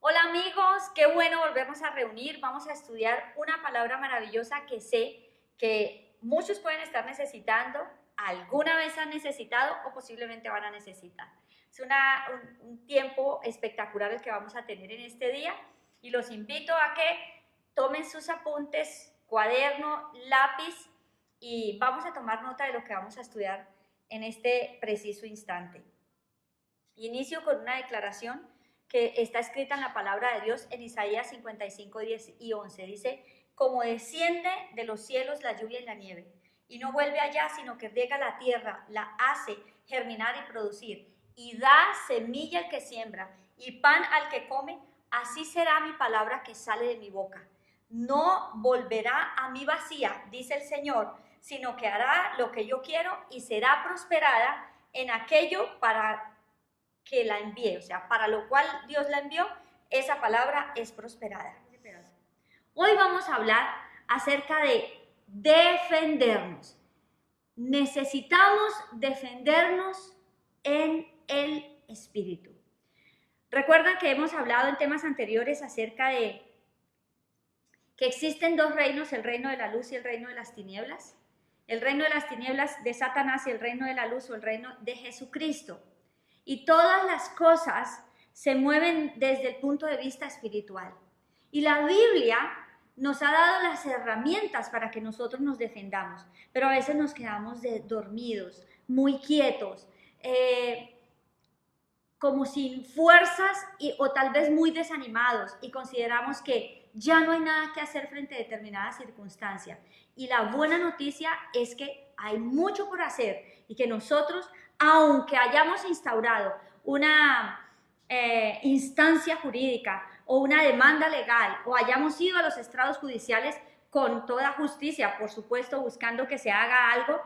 Hola amigos, qué bueno volvernos a reunir. Vamos a estudiar una palabra maravillosa que sé que muchos pueden estar necesitando, alguna vez han necesitado o posiblemente van a necesitar. Es un tiempo espectacular el que vamos a tener en este día y los invito a que tomen sus apuntes, cuaderno, lápiz y vamos a tomar nota de lo que vamos a estudiar en este preciso instante. Inicio con una declaración que está escrita en la palabra de Dios en Isaías 55, 10 y 11. Dice, como desciende de los cielos la lluvia y la nieve, y no vuelve allá, sino que riega la tierra, la hace germinar y producir, y da semilla al que siembra, y pan al que come, así será mi palabra que sale de mi boca. No volverá a mí vacía, dice el Señor, sino que hará lo que yo quiero y será prosperada en aquello para que la envíe, o sea, para lo cual Dios la envió, esa palabra es prosperada. Hoy vamos a hablar acerca de defendernos. Necesitamos defendernos en el Espíritu. Recuerdan que hemos hablado en temas anteriores acerca de que existen dos reinos, el reino de la luz y el reino de las tinieblas. El reino de las tinieblas de Satanás y el reino de la luz o el reino de Jesucristo. Y todas las cosas se mueven desde el punto de vista espiritual. Y la Biblia nos ha dado las herramientas para que nosotros nos defendamos, pero a veces nos quedamos dormidos, muy quietos, como sin fuerzas o tal vez muy desanimados y consideramos que ya no hay nada que hacer frente a determinadas circunstancias. Y la buena noticia es que hay mucho por hacer y que nosotros, aunque hayamos instaurado una instancia jurídica o una demanda legal o hayamos ido a los estrados judiciales con toda justicia, por supuesto, buscando que se haga algo,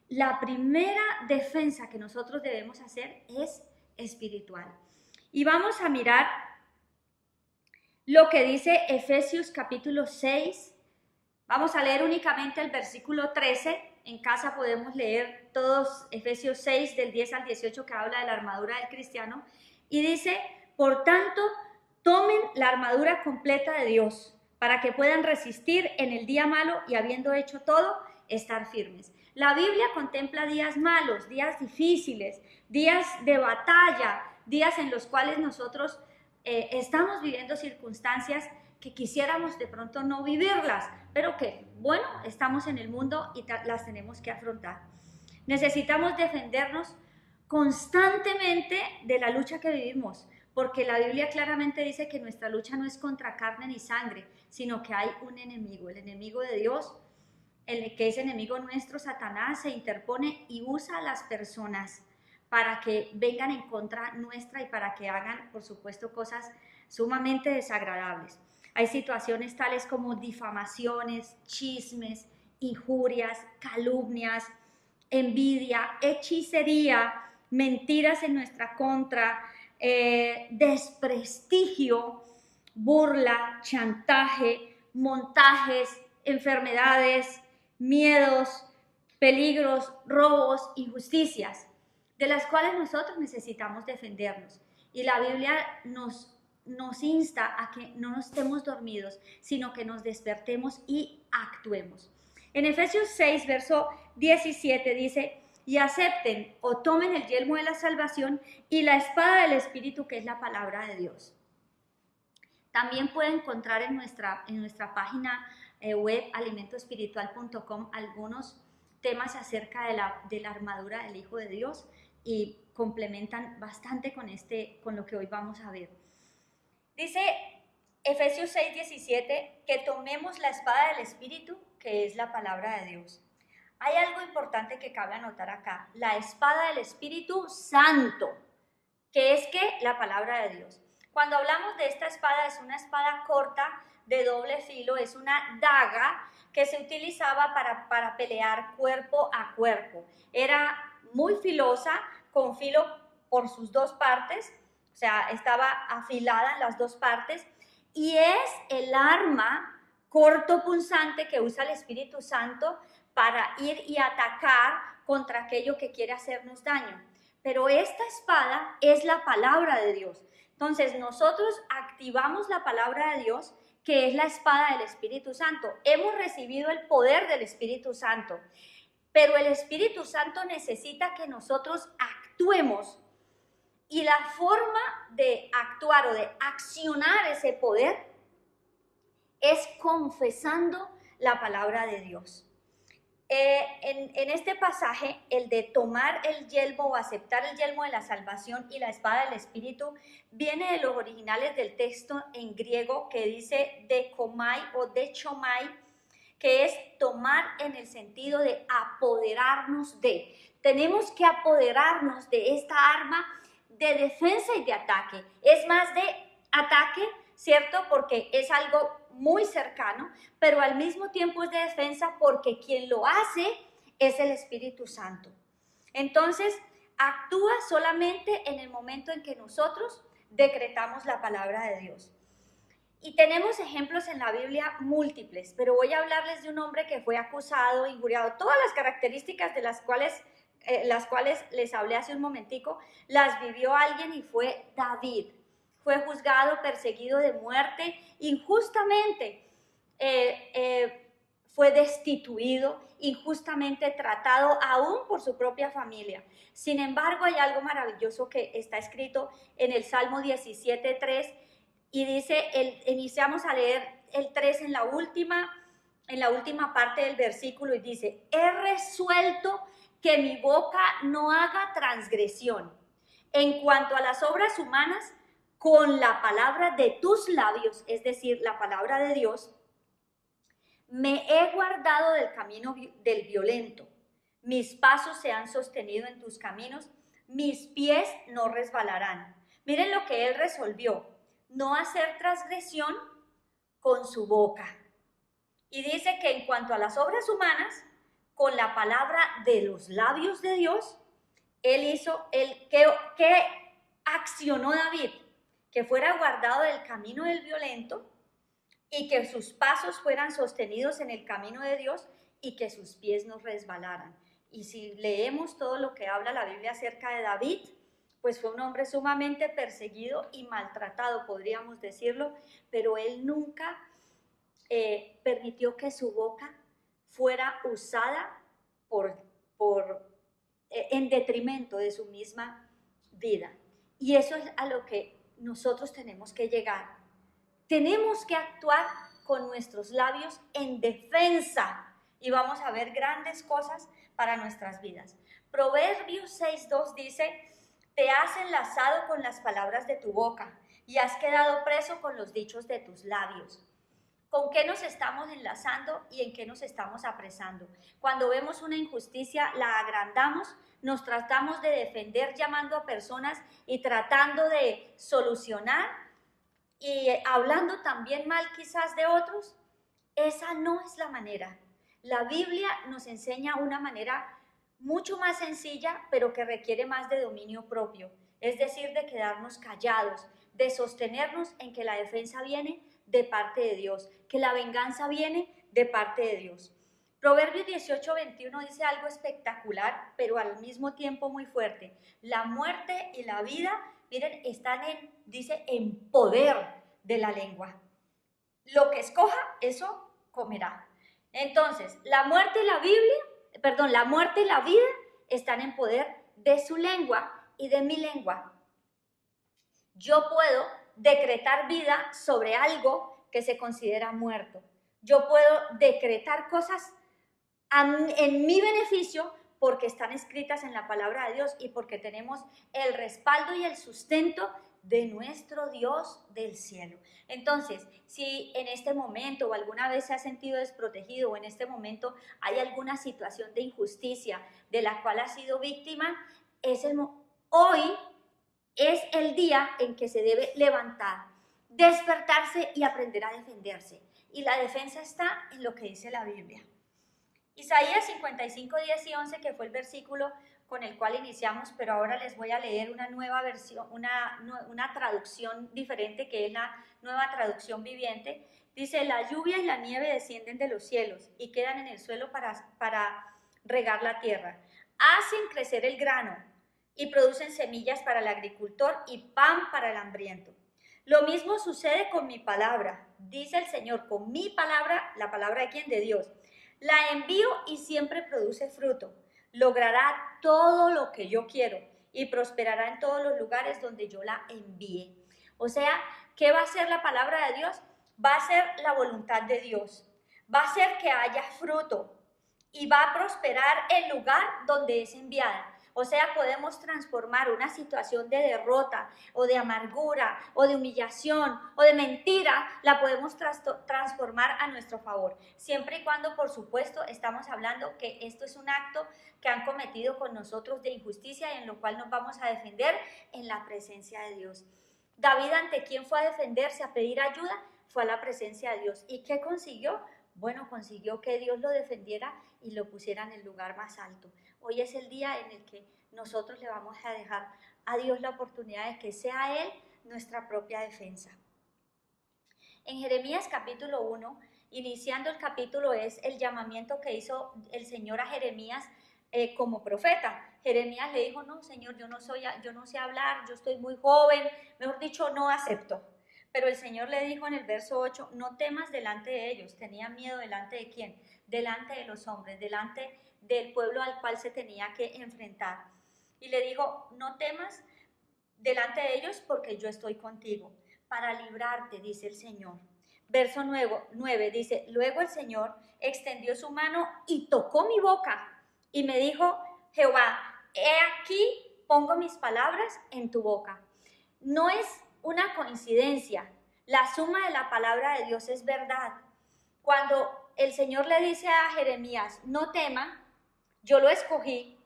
la primera defensa que nosotros debemos hacer es espiritual. Y vamos a mirar lo que dice Efesios capítulo 6. Vamos a leer únicamente el versículo 13. En casa podemos leer todos Efesios 6 del 10 al 18 que habla de la armadura del cristiano. Y dice, por tanto, tomen la armadura completa de Dios para que puedan resistir en el día malo y habiendo hecho todo, estar firmes. La Biblia contempla días malos, días difíciles, días de batalla, días en los cuales nosotros estamos viviendo circunstancias que quisiéramos de pronto no vivirlas, pero que, bueno, estamos en el mundo y las tenemos que afrontar. Necesitamos defendernos constantemente de la lucha que vivimos, porque la Biblia claramente dice que nuestra lucha no es contra carne ni sangre, sino que hay un enemigo, el enemigo de Dios, el que es enemigo nuestro, Satanás, se interpone y usa a las personas para que vengan en contra nuestra y para que hagan, por supuesto, cosas sumamente desagradables. Hay situaciones tales como difamaciones, chismes, injurias, calumnias, envidia, hechicería, mentiras en nuestra contra, desprestigio, burla, chantaje, montajes, enfermedades, miedos, peligros, robos, injusticias, de las cuales nosotros necesitamos defendernos. Y la Biblia nos insta a que no nos estemos dormidos, sino que nos despertemos y actuemos. En Efesios 6, verso 17 dice, y acepten o tomen el yelmo de la salvación y la espada del Espíritu, que es la palabra de Dios. También pueden encontrar en nuestra página web alimentoespiritual.com algunos temas acerca de la armadura del Hijo de Dios y complementan bastante con lo que hoy vamos a ver. Dice Efesios 6, 17 que tomemos la espada del Espíritu, que es la palabra de Dios. Hay algo importante que cabe anotar acá, la espada del Espíritu Santo, que es que la palabra de Dios. Cuando hablamos de esta espada, es una espada corta de doble filo, es una daga que se utilizaba para pelear cuerpo a cuerpo. Era muy filosa, con filo por sus dos partes, o sea, estaba afilada en las dos partes, y es el arma cortopunzante que usa el Espíritu Santo para ir y atacar contra aquello que quiere hacernos daño. pero esta espada es la palabra de Dios. Entonces nosotros activamos la palabra de Dios, que es la espada del Espíritu Santo. Hemos recibido el poder del Espíritu Santo, pero el Espíritu Santo necesita que nosotros actuemos. Y la forma de actuar o de accionar ese poder es confesando la palabra de Dios. En este pasaje, el de tomar el yelmo o aceptar el yelmo de la salvación y la espada del Espíritu viene de los originales del texto en griego que dice dekomai o dechomai, que es tomar en el sentido de apoderarnos de. Tenemos que apoderarnos de esta arma de defensa y de ataque. Es más de ataque, ¿cierto? Porque es algo muy cercano, pero al mismo tiempo es de defensa porque quien lo hace es el Espíritu Santo. Entonces, actúa solamente en el momento en que nosotros decretamos la palabra de Dios. Y tenemos ejemplos en la Biblia múltiples, pero voy a hablarles de un hombre que fue acusado, injuriado, todas las características de las cuales les hablé hace un momentico, las vivió alguien y fue David. Fue juzgado, perseguido de muerte, injustamente fue destituido, injustamente tratado aún por su propia familia. Sin embargo, hay algo maravilloso que está escrito en el Salmo 17:3 y dice, iniciamos a leer el 3 en la última parte del versículo y dice, he resuelto que mi boca no haga transgresión. En cuanto a las obras humanas, con la palabra de tus labios, es decir, la palabra de Dios, me he guardado del camino del violento. Mis pasos se han sostenido en tus caminos, mis pies no resbalarán. Miren lo que él resolvió, no hacer transgresión con su boca. Y dice que en cuanto a las obras humanas, con la palabra de los labios de Dios, él hizo que accionó David, que fuera guardado del camino del violento y que sus pasos fueran sostenidos en el camino de Dios y que sus pies no resbalaran. Y si leemos todo lo que habla la Biblia acerca de David, pues fue un hombre sumamente perseguido y maltratado, podríamos decirlo, pero él nunca permitió que su boca fuera usada en detrimento de su misma vida. Y eso es a lo que nosotros tenemos que llegar. Tenemos que actuar con nuestros labios en defensa y vamos a ver grandes cosas para nuestras vidas. Proverbios 6:2 dice, te has enlazado con las palabras de tu boca y has quedado preso con los dichos de tus labios. ¿Con qué nos estamos enlazando y en qué nos estamos apresando? Cuando vemos una injusticia, la agrandamos, nos tratamos de defender llamando a personas y tratando de solucionar y hablando también mal quizás de otros. Esa no es la manera. La Biblia nos enseña una manera mucho más sencilla, pero que requiere más de dominio propio. Es decir, de quedarnos callados, de sostenernos en que la defensa viene de parte de Dios, que la venganza viene de parte de Dios. Proverbios 18:21 dice algo espectacular, pero al mismo tiempo muy fuerte. La muerte y la vida, miren, están dice, en poder de la lengua. Lo que escoja, eso comerá. Entonces, la muerte y la vida están en poder de su lengua y de mi lengua. Yo puedo decretar vida sobre algo que se considera muerto. Yo puedo decretar cosas en mi beneficio porque están escritas en la palabra de Dios y porque tenemos el respaldo y el sustento de nuestro Dios del cielo. Entonces, si en este momento o alguna vez se ha sentido desprotegido o en este momento hay alguna situación de injusticia de la cual ha sido víctima, hoy es el día en que se debe levantar, despertarse y aprender a defenderse. Y la defensa está en lo que dice la Biblia. Isaías 55:10-11, que fue el versículo con el cual iniciamos, pero ahora les voy a leer una nueva versión, una traducción diferente, que es la Nueva Traducción Viviente. Dice, la lluvia y la nieve descienden de los cielos y quedan en el suelo para regar la tierra. Hacen crecer el grano y producen semillas para el agricultor y pan para el hambriento. Lo mismo sucede con mi palabra, dice el Señor, con mi palabra, ¿la palabra de quién? De Dios. La envío y siempre produce fruto. Logrará todo lo que yo quiero y prosperará en todos los lugares donde yo la envíe. O sea, ¿qué va a ser la palabra de Dios? Va a ser la voluntad de Dios. Va a ser que haya fruto y va a prosperar el lugar donde es enviada. O sea, podemos transformar una situación de derrota o de amargura o de humillación o de mentira, la podemos transformar a nuestro favor. Siempre y cuando, por supuesto, estamos hablando que esto es un acto que han cometido con nosotros de injusticia y en lo cual nos vamos a defender en la presencia de Dios. David, ¿ante quién fue a defenderse, a pedir ayuda? Fue a la presencia de Dios. ¿Y qué consiguió? Bueno, consiguió que Dios lo defendiera y lo pusiera en el lugar más alto. Hoy es el día en el que nosotros le vamos a dejar a Dios la oportunidad de que sea Él nuestra propia defensa. En Jeremías capítulo 1, iniciando el capítulo, es el llamamiento que hizo el Señor a Jeremías como profeta. Jeremías le dijo, no, Señor, yo no sé hablar, yo estoy muy joven, mejor dicho, no acepto. Pero el Señor le dijo en el verso 8, no temas delante de ellos. ¿Tenía miedo delante de quién? Delante de los hombres, delante del pueblo al cual se tenía que enfrentar. Y le dijo, no temas delante de ellos porque yo estoy contigo para librarte, dice el Señor. Verso 9 dice, luego el Señor extendió su mano y tocó mi boca y me dijo, Jehová, he aquí pongo mis palabras en tu boca. No es una coincidencia, la suma de la palabra de Dios es verdad. Cuando el Señor le dice a Jeremías, no tema, yo lo escogí,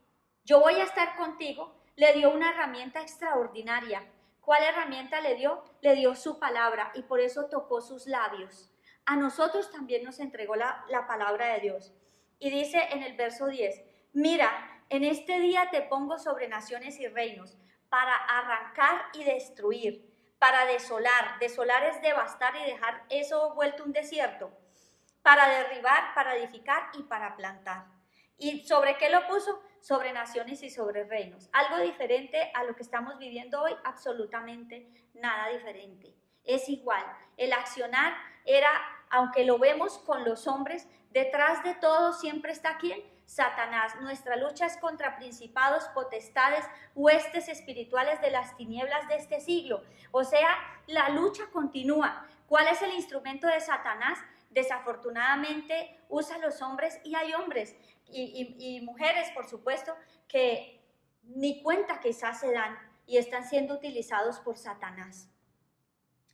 yo voy a estar contigo, le dio una herramienta extraordinaria. ¿Cuál herramienta le dio? Le dio su palabra y por eso tocó sus labios. A nosotros también nos entregó la palabra de Dios. Y dice en el verso 10, mira, en este día te pongo sobre naciones y reinos para arrancar y destruir, para desolar. Desolar es devastar y dejar eso vuelto un desierto. Para derribar, para edificar y para plantar. ¿Y sobre qué lo puso? Sobre naciones y sobre reinos. ¿Algo diferente a lo que estamos viviendo hoy? Absolutamente nada diferente. Es igual. El accionar era, aunque lo vemos con los hombres, detrás de todo siempre está ¿quién? Satanás. Nuestra lucha es contra principados, potestades, huestes espirituales de las tinieblas de este siglo. O sea, la lucha continúa. ¿Cuál es el instrumento de Satanás? Desafortunadamente usa a los hombres y hay hombres y mujeres, por supuesto, que ni cuenta quizás se dan y están siendo utilizados por Satanás.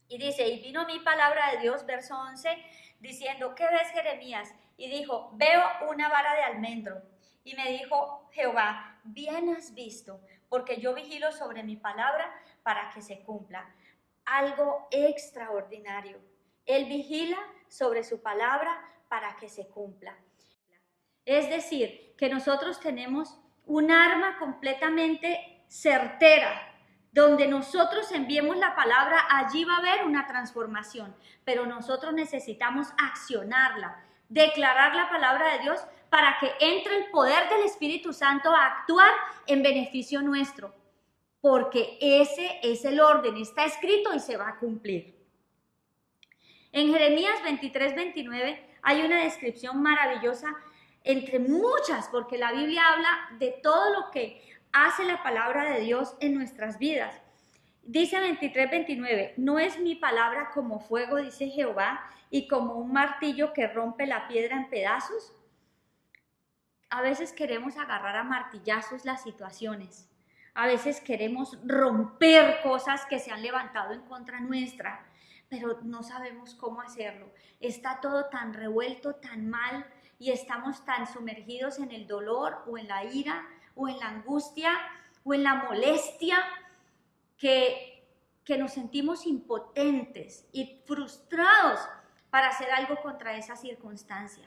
Y dice, y vino mi palabra de Dios, verso 11, diciendo, ¿qué ves, Jeremías? Y dijo, veo una vara de almendro. Y me dijo Jehová, bien has visto, porque yo vigilo sobre mi palabra para que se cumpla. Algo extraordinario. Él vigila sobre su palabra para que se cumpla. Es decir, que nosotros tenemos un arma completamente certera. Donde nosotros enviemos la palabra, allí va a haber una transformación. Pero nosotros necesitamos accionarla, declarar la palabra de Dios para que entre el poder del Espíritu Santo a actuar en beneficio nuestro. Porque ese es el orden, está escrito y se va a cumplir. En Jeremías 23-29 hay una descripción maravillosa entre muchas, porque la Biblia habla de todo lo que hace la palabra de Dios en nuestras vidas. Dice 23-29, no es mi palabra como fuego, dice Jehová, y como un martillo que rompe la piedra en pedazos. A veces queremos agarrar a martillazos las situaciones. A veces queremos romper cosas que se han levantado en contra nuestra, pero no sabemos cómo hacerlo. Está todo tan revuelto, tan mal, y estamos tan sumergidos en el dolor o en la ira o en la angustia o en la molestia que nos sentimos impotentes y frustrados para hacer algo contra esa circunstancia.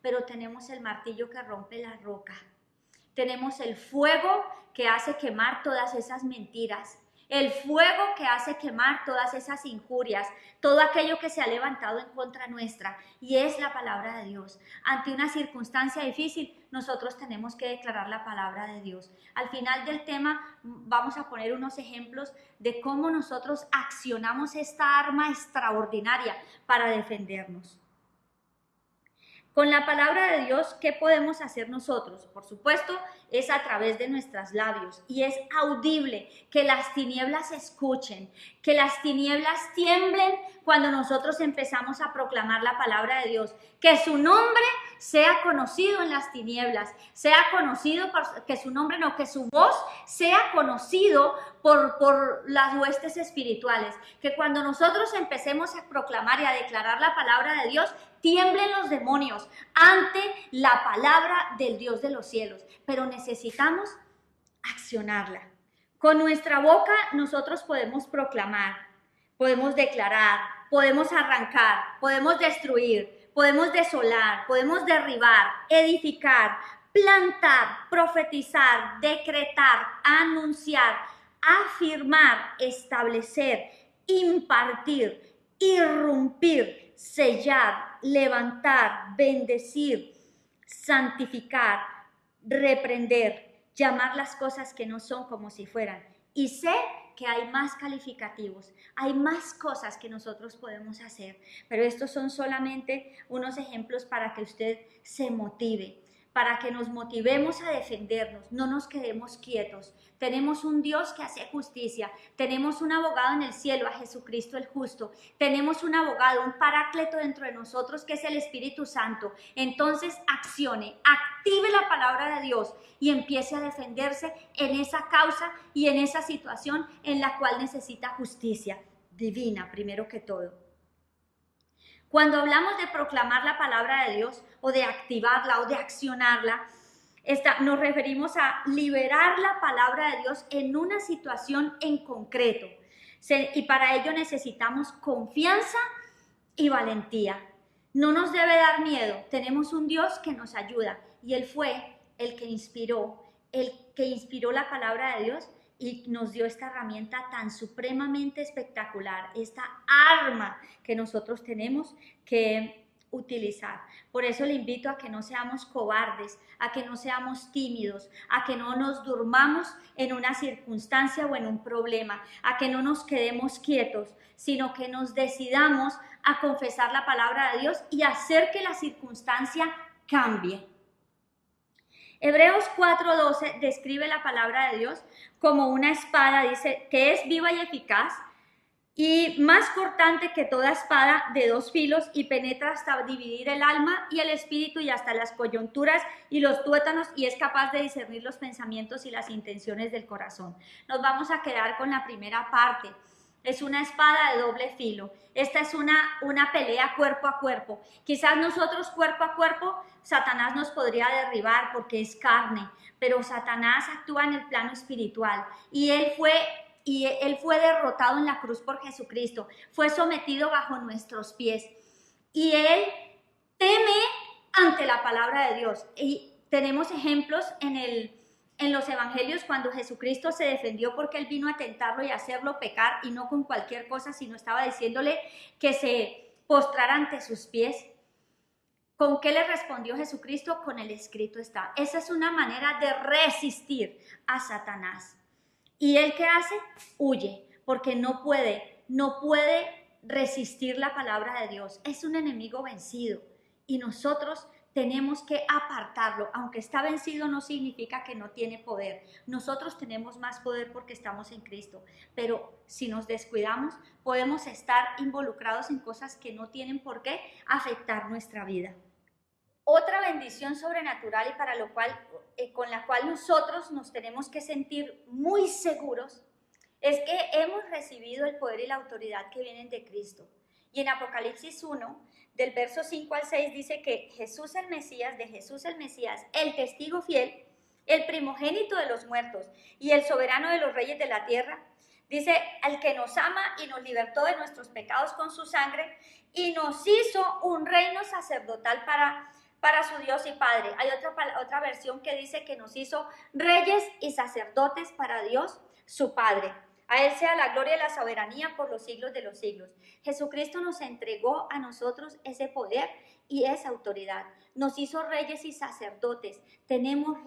Pero tenemos el martillo que rompe la roca. Tenemos el fuego que hace quemar todas esas mentiras. El fuego que hace quemar todas esas injurias, todo aquello que se ha levantado en contra nuestra, y es la palabra de Dios. Ante una circunstancia difícil, nosotros tenemos que declarar la palabra de Dios. Al final del tema vamos a poner unos ejemplos de cómo nosotros accionamos esta arma extraordinaria para defendernos. Con la palabra de Dios, ¿qué podemos hacer nosotros? Por supuesto, es a través de nuestros labios y es audible que las tinieblas escuchen, que las tinieblas tiemblen cuando nosotros empezamos a proclamar la palabra de Dios, que su nombre sea conocido en las tinieblas, sea conocido, que su nombre no, que su voz sea conocido por las huestes espirituales, que cuando nosotros empecemos a proclamar y a declarar la palabra de Dios, tiemblen los demonios ante la palabra del Dios de los cielos, pero necesitamos accionarla. Con nuestra boca nosotros podemos proclamar, podemos declarar, podemos arrancar, podemos destruir, podemos desolar, podemos derribar, edificar, plantar, profetizar, decretar, anunciar, afirmar, establecer, impartir, irrumpir, sellar, levantar, bendecir, santificar, reprender, llamar las cosas que no son como si fueran. Y sé que hay más calificativos, hay más cosas que nosotros podemos hacer, pero estos son solamente unos ejemplos para que usted se motive, para que nos motivemos a defendernos, no nos quedemos quietos. Tenemos un Dios que hace justicia, tenemos un abogado en el cielo, a Jesucristo el justo, tenemos un abogado, un paráclito dentro de nosotros que es el Espíritu Santo. Entonces accione, active la palabra de Dios y empiece a defenderse en esa causa y en esa situación en la cual necesita justicia divina, primero que todo. Cuando hablamos de proclamar la palabra de Dios o de activarla o de accionarla, nos referimos a liberar la palabra de Dios en una situación en concreto. Y para ello necesitamos confianza y valentía. No nos debe dar miedo. Tenemos un Dios que nos ayuda y Él fue el que inspiró la palabra de Dios y nos dio esta herramienta tan supremamente espectacular, esta arma que nosotros tenemos que utilizar. Por eso le invito a que no seamos cobardes, a que no seamos tímidos, a que no nos durmamos en una circunstancia o en un problema, a que no nos quedemos quietos, sino que nos decidamos a confesar la palabra de Dios y hacer que la circunstancia cambie. Hebreos 4:12 describe la palabra de Dios como una espada, dice que es viva y eficaz y más cortante que toda espada de dos filos y penetra hasta dividir el alma y el espíritu y hasta las coyunturas y los tuétanos y es capaz de discernir los pensamientos y las intenciones del corazón. Nos vamos a quedar con la primera parte. Es una espada de doble filo. Esta es una pelea cuerpo a cuerpo. Quizás nosotros cuerpo a cuerpo, Satanás nos podría derribar porque es carne, pero Satanás actúa en el plano espiritual y él fue derrotado en la cruz por Jesucristo, fue sometido bajo nuestros pies y él teme ante la palabra de Dios. Y tenemos ejemplos en los evangelios cuando Jesucristo se defendió porque él vino a tentarlo y hacerlo pecar y no con cualquier cosa, sino estaba diciéndole que se postrara ante sus pies. ¿Con qué le respondió Jesucristo? Con el escrito está. Esa es una manera de resistir a Satanás. ¿Y él qué hace? Huye, porque no puede resistir la palabra de Dios. Es un enemigo vencido y nosotros tenemos que apartarlo. Aunque está vencido no significa que no tiene poder. Nosotros tenemos más poder porque estamos en Cristo, pero si nos descuidamos podemos estar involucrados en cosas que no tienen por qué afectar nuestra vida. Otra bendición sobrenatural y con la cual nosotros nos tenemos que sentir muy seguros es que hemos recibido el poder y la autoridad que vienen de Cristo. Y en Apocalipsis 1, del verso 5 al 6, dice que de Jesús el Mesías, el testigo fiel, el primogénito de los muertos y el soberano de los reyes de la tierra, dice, al que nos ama y nos libertó de nuestros pecados con su sangre y nos hizo un reino sacerdotal para su Dios y Padre. Hay otra versión que dice que nos hizo reyes y sacerdotes para Dios, su Padre. A Él sea la gloria y la soberanía por los siglos de los siglos. Jesucristo nos entregó a nosotros ese poder y esa autoridad. Nos hizo reyes y sacerdotes. Tenemos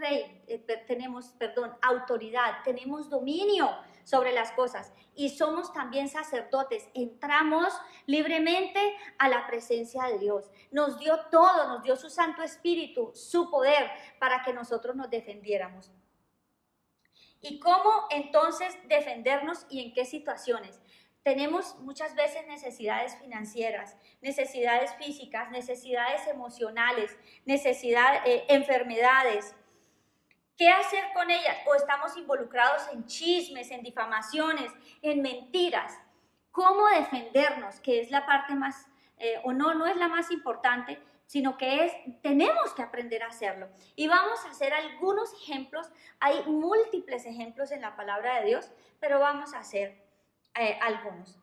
autoridad, tenemos dominio sobre las cosas y somos también sacerdotes. Entramos libremente a la presencia de Dios. Nos dio todo, nos dio su Santo Espíritu, su poder para que nosotros nos defendiéramos. ¿Y cómo entonces defendernos y en qué situaciones? Tenemos muchas veces necesidades financieras, necesidades físicas, necesidades emocionales, enfermedades. ¿Qué hacer con ellas? O estamos involucrados en chismes, en difamaciones, en mentiras. ¿Cómo defendernos? Que es la parte más, no es la más importante, sino que tenemos que aprender a hacerlo. Y vamos a hacer algunos ejemplos. Hay múltiples ejemplos en la palabra de Dios, pero vamos a hacer algunos.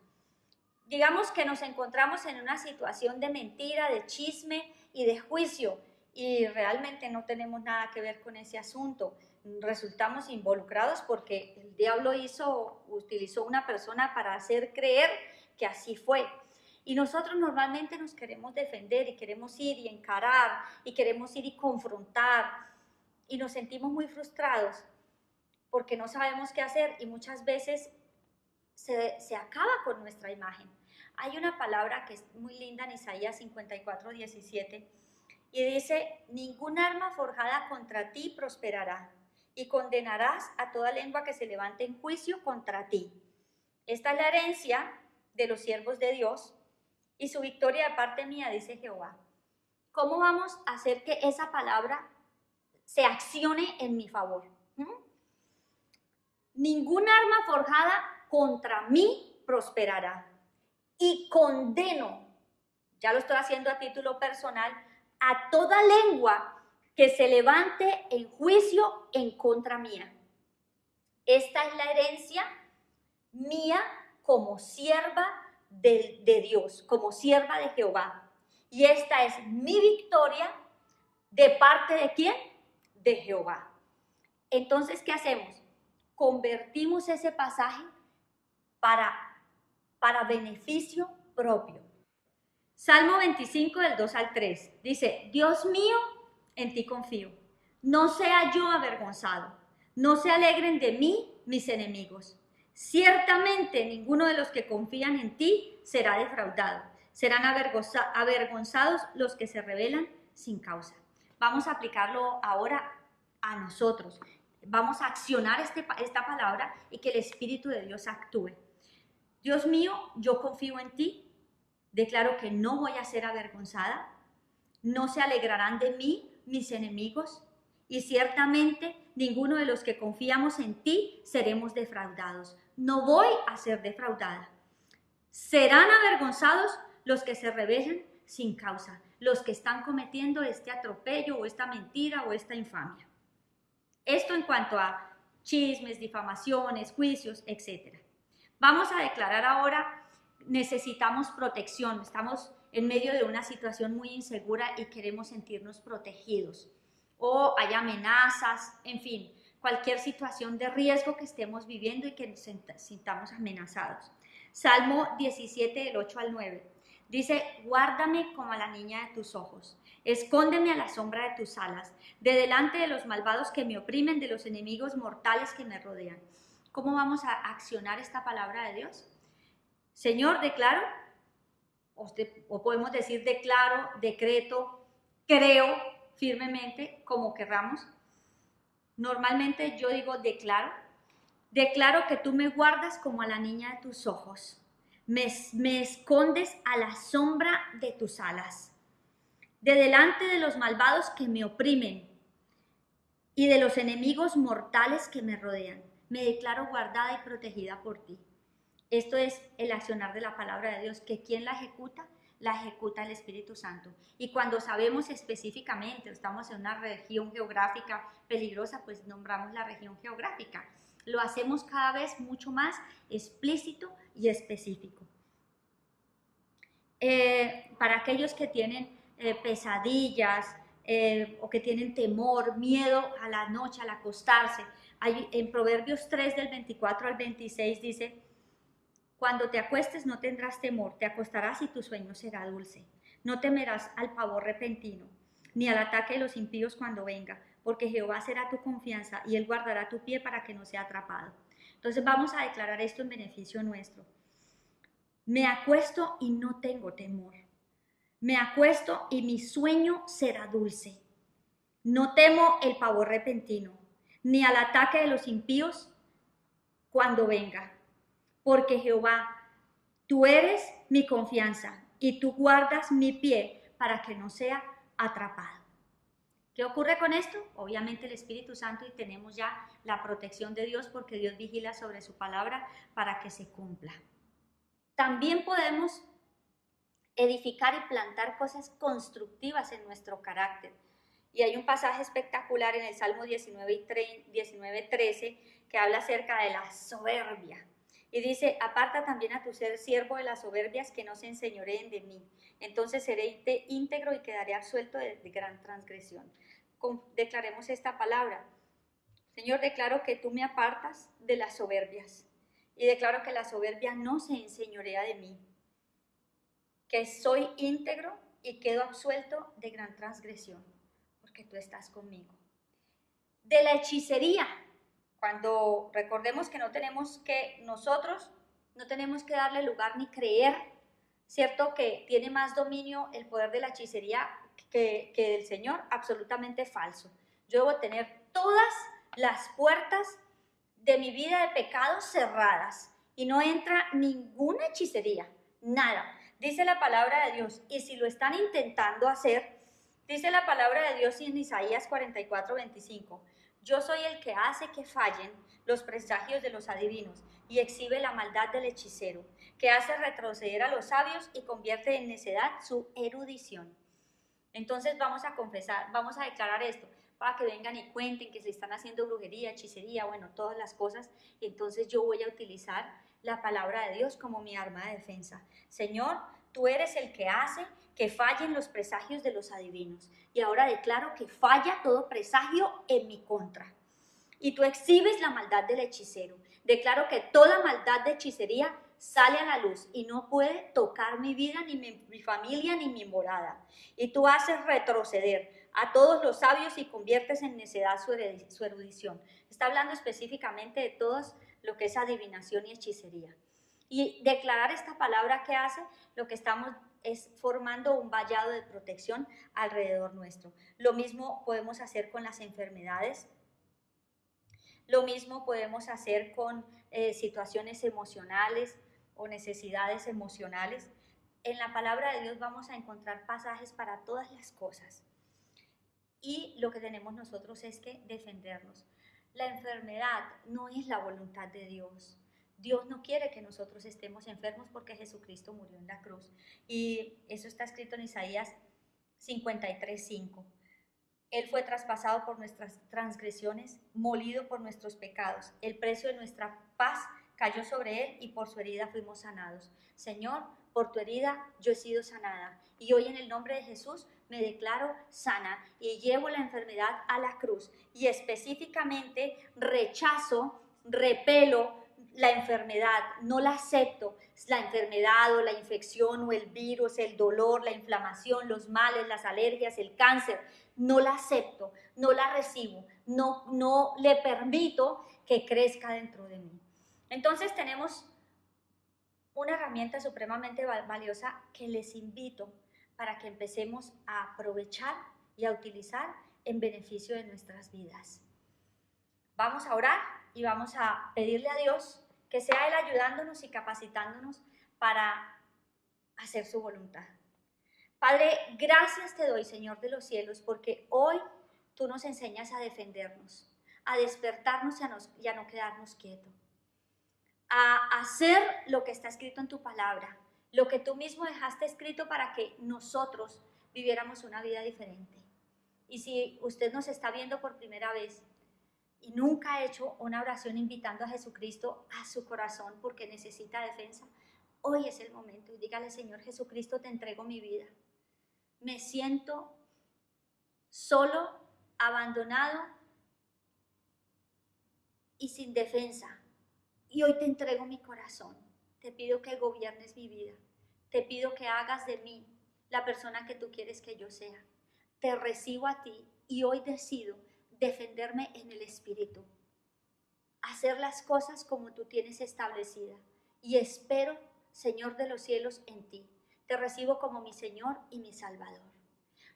Digamos que nos encontramos en una situación de mentira, de chisme y de juicio, y realmente no tenemos nada que ver con ese asunto. Resultamos involucrados porque el diablo utilizó una persona para hacer creer que así fue. Y nosotros normalmente nos queremos defender y queremos ir y encarar y queremos ir y confrontar y nos sentimos muy frustrados porque no sabemos qué hacer y muchas veces se acaba con nuestra imagen. Hay una palabra que es muy linda en Isaías 54:17 y dice: ningún arma forjada contra ti prosperará y condenarás a toda lengua que se levante en juicio contra ti. Esta es la herencia de los siervos de Dios y su victoria de parte mía, dice Jehová. ¿Cómo vamos a hacer que esa palabra se accione en mi favor? Ningún arma forjada contra mí prosperará y condeno, ya lo estoy haciendo a título personal, a toda lengua que se levante en juicio en contra mía. Esta es la herencia mía como sierva de Dios, como sierva de Jehová. Y esta es mi victoria de parte de ¿quién? De Jehová. Entonces, ¿qué hacemos? Convertimos ese pasaje para beneficio propio. Salmo 25 del 2 al 3 dice: Dios mío, en ti confío, no sea yo avergonzado, no se alegren de mí mis enemigos. Ciertamente ninguno de los que confían en ti será defraudado, serán avergonzados los que se rebelan sin causa. Vamos a aplicarlo ahora a nosotros. Vamos a accionar esta palabra y que el Espíritu de Dios actúe. Dios mío, yo confío en ti, declaro que no voy a ser avergonzada, no se alegrarán de mí mis enemigos, y ciertamente ninguno de los que confiamos en ti seremos defraudados. No voy a ser defraudada. Serán avergonzados los que se rebelan sin causa, los que están cometiendo este atropello o esta mentira o esta infamia. Esto en cuanto a chismes, difamaciones, juicios, etc. Vamos a declarar ahora: necesitamos protección, estamos en medio de una situación muy insegura y queremos sentirnos protegidos. O hay amenazas, en fin, cualquier situación de riesgo que estemos viviendo y que nos sintamos amenazados. Salmo 17, del 8 al 9, dice: guárdame como a la niña de tus ojos, escóndeme a la sombra de tus alas, de delante de los malvados que me oprimen, de los enemigos mortales que me rodean. ¿Cómo vamos a accionar esta palabra de Dios? Señor, declaro, o podemos decir declaro, decreto, creo firmemente, como querramos. Normalmente yo digo declaro que tú me guardas como a la niña de tus ojos, me escondes a la sombra de tus alas, de delante de los malvados que me oprimen y de los enemigos mortales que me rodean. Me declaro guardada y protegida por ti. Esto es el accionar de la palabra de Dios, que ¿quién la ejecuta? La ejecuta el Espíritu Santo. Y cuando sabemos específicamente, estamos en una región geográfica peligrosa, pues nombramos la región geográfica. Lo hacemos cada vez mucho más explícito y específico. Para aquellos que tienen pesadillas o que tienen temor, miedo a la noche, al acostarse, En Proverbios 3 del 24 al 26 dice: cuando te acuestes no tendrás temor, te acostarás y tu sueño será dulce. No temerás al pavor repentino, ni al ataque de los impíos cuando venga, porque Jehová será tu confianza y Él guardará tu pie para que no sea atrapado. Entonces vamos a declarar esto en beneficio nuestro. Me acuesto y no tengo temor. Me acuesto y mi sueño será dulce. No temo el pavor repentino, ni al ataque de los impíos cuando venga. Porque Jehová, tú eres mi confianza y tú guardas mi pie para que no sea atrapado. ¿Qué ocurre con esto? Obviamente el Espíritu Santo, y tenemos ya la protección de Dios porque Dios vigila sobre su palabra para que se cumpla. También podemos edificar y plantar cosas constructivas en nuestro carácter. Y hay un pasaje espectacular en el Salmo 19:13 que habla acerca de la soberbia. Y dice: aparta también a tu ser siervo de las soberbias, que no se enseñoreen de mí. Entonces seré íntegro y quedaré absuelto de gran transgresión. Declaremos esta palabra. Señor, declaro que tú me apartas de las soberbias. Y declaro que la soberbia no se enseñorea de mí. Que soy íntegro y quedo absuelto de gran transgresión, porque tú estás conmigo. De la hechicería, cuando recordemos que nosotros no tenemos que darle lugar ni creer, ¿cierto? Que tiene más dominio el poder de la hechicería que del Señor, absolutamente falso. Yo debo tener todas las puertas de mi vida de pecado cerradas y no entra ninguna hechicería, nada. Dice la palabra de Dios, y si lo están intentando hacer, dice la palabra de Dios en Isaías 44:25, yo soy el que hace que fallen los presagios de los adivinos y exhibe la maldad del hechicero, que hace retroceder a los sabios y convierte en necedad su erudición. Entonces vamos a confesar, vamos a declarar esto, para que vengan y cuenten que se están haciendo brujería, hechicería, bueno, todas las cosas. Y entonces yo voy a utilizar la palabra de Dios como mi arma de defensa. Señor, tú eres el que hace que fallen los presagios de los adivinos. Y ahora declaro que falla todo presagio en mi contra. Y tú exhibes la maldad del hechicero. Declaro que toda maldad de hechicería sale a la luz y no puede tocar mi vida, ni mi familia, ni mi morada. Y tú haces retroceder a todos los sabios y conviertes en necedad su erudición. Está hablando específicamente de todo lo que es adivinación y hechicería. Y declarar esta palabra que hace, lo que estamos es formando un vallado de protección alrededor nuestro. Lo mismo podemos hacer con las enfermedades. Lo mismo podemos hacer con situaciones emocionales o necesidades emocionales. En la palabra de Dios vamos a encontrar pasajes para todas las cosas. Y lo que tenemos nosotros es que defendernos. La enfermedad no es la voluntad de Dios. Dios no quiere que nosotros estemos enfermos porque Jesucristo murió en la cruz. Y eso está escrito en Isaías 53:5. Él fue traspasado por nuestras transgresiones, molido por nuestros pecados. El precio de nuestra paz cayó sobre él y por su herida fuimos sanados. Señor, por tu herida yo he sido sanada. Y hoy en el nombre de Jesús me declaro sana y llevo la enfermedad a la cruz. Y específicamente rechazo, repelo la enfermedad, no la acepto. La enfermedad o la infección o el virus, el dolor, la inflamación, los males, las alergias, el cáncer, no la acepto, no la recibo, no le permito que crezca dentro de mí. Entonces tenemos una herramienta supremamente valiosa que les invito para que empecemos a aprovechar y a utilizar en beneficio de nuestras vidas. Vamos a orar y vamos a pedirle a Dios que sea Él ayudándonos y capacitándonos para hacer su voluntad. Padre, gracias te doy, Señor de los cielos, porque hoy tú nos enseñas a defendernos, a despertarnos y a no quedarnos quietos, a hacer lo que está escrito en tu palabra, lo que tú mismo dejaste escrito para que nosotros viviéramos una vida diferente. Y si usted nos está viendo por primera vez y nunca ha hecho una oración invitando a Jesucristo a su corazón porque necesita defensa, hoy es el momento y dígale: Señor Jesucristo, te entrego mi vida. Me siento solo, abandonado, y sin defensa. Y hoy te entrego mi corazón. Te pido que gobiernes mi vida. Te pido que hagas de mí la persona que tú quieres que yo sea. Te recibo a ti y hoy decido defenderme en el Espíritu. Hacer las cosas como tú tienes establecida. Y espero, Señor de los cielos, en ti. Te recibo como mi Señor y mi Salvador.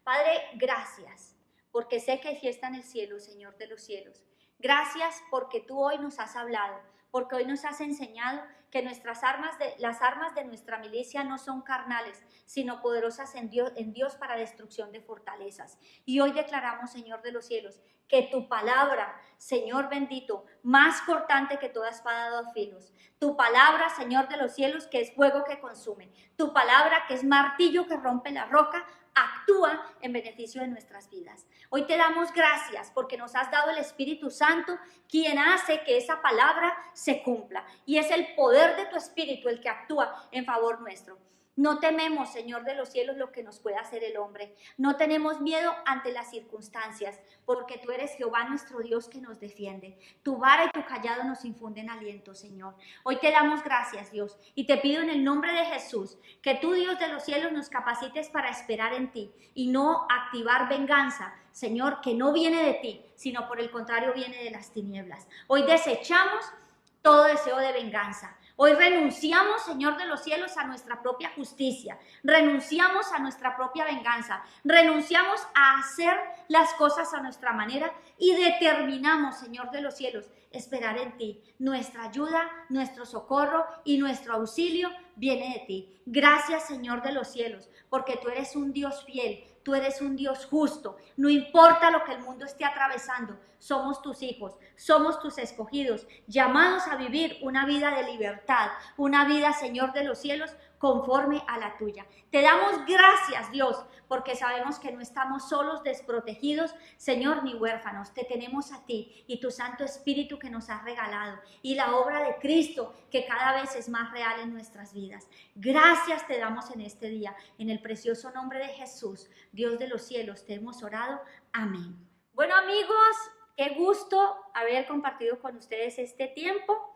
Padre, gracias, porque sé que hay fiesta en el cielo, Señor de los cielos. Gracias porque tú hoy nos has hablado, porque hoy nos has enseñado que las armas de nuestra milicia no son carnales, sino poderosas en Dios para destrucción de fortalezas. Y hoy declaramos, Señor de los cielos, que tu palabra, Señor bendito, más cortante que toda espada de dos filos, tu palabra, Señor de los cielos, que es fuego que consume, tu palabra que es martillo que rompe la roca, actúa en beneficio de nuestras vidas. Hoy te damos gracias porque nos has dado el Espíritu Santo, quien hace que esa palabra se cumpla. Y es el poder de tu Espíritu el que actúa en favor nuestro. No tememos, Señor de los cielos, lo que nos pueda hacer el hombre. No tenemos miedo ante las circunstancias, porque tú eres Jehová nuestro Dios que nos defiende. Tu vara y tu callado nos infunden aliento, Señor. Hoy te damos gracias, Dios, y te pido en el nombre de Jesús que tú, Dios de los cielos, nos capacites para esperar en ti y no activar venganza, Señor, que no viene de ti, sino por el contrario viene de las tinieblas. Hoy desechamos todo deseo de venganza. Hoy renunciamos, Señor de los cielos, a nuestra propia justicia, renunciamos a nuestra propia venganza, renunciamos a hacer las cosas a nuestra manera y determinamos, Señor de los cielos, esperar en ti. Nuestra ayuda, nuestro socorro y nuestro auxilio viene de ti. Gracias, Señor de los cielos, porque tú eres un Dios fiel. Tú eres un Dios justo, no importa lo que el mundo esté atravesando, somos tus hijos, somos tus escogidos, llamados a vivir una vida de libertad, una vida, Señor de los cielos, conforme a la tuya. Te damos gracias, Dios, porque sabemos que no estamos solos, desprotegidos, Señor, ni huérfanos. Te tenemos a ti y tu Santo Espíritu que nos has regalado y la obra de Cristo que cada vez es más real en nuestras vidas. Gracias te damos en este día, en el precioso nombre de Jesús, Dios de los cielos, te hemos orado. Amén. Bueno, amigos, qué gusto haber compartido con ustedes este tiempo.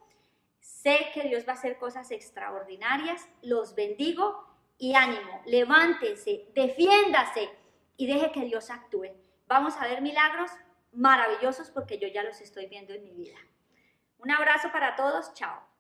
Sé que Dios va a hacer cosas extraordinarias. Los bendigo y ánimo. Levántense, defiéndase y deje que Dios actúe. Vamos a ver milagros maravillosos porque yo ya los estoy viendo en mi vida. Un abrazo para todos. Chao.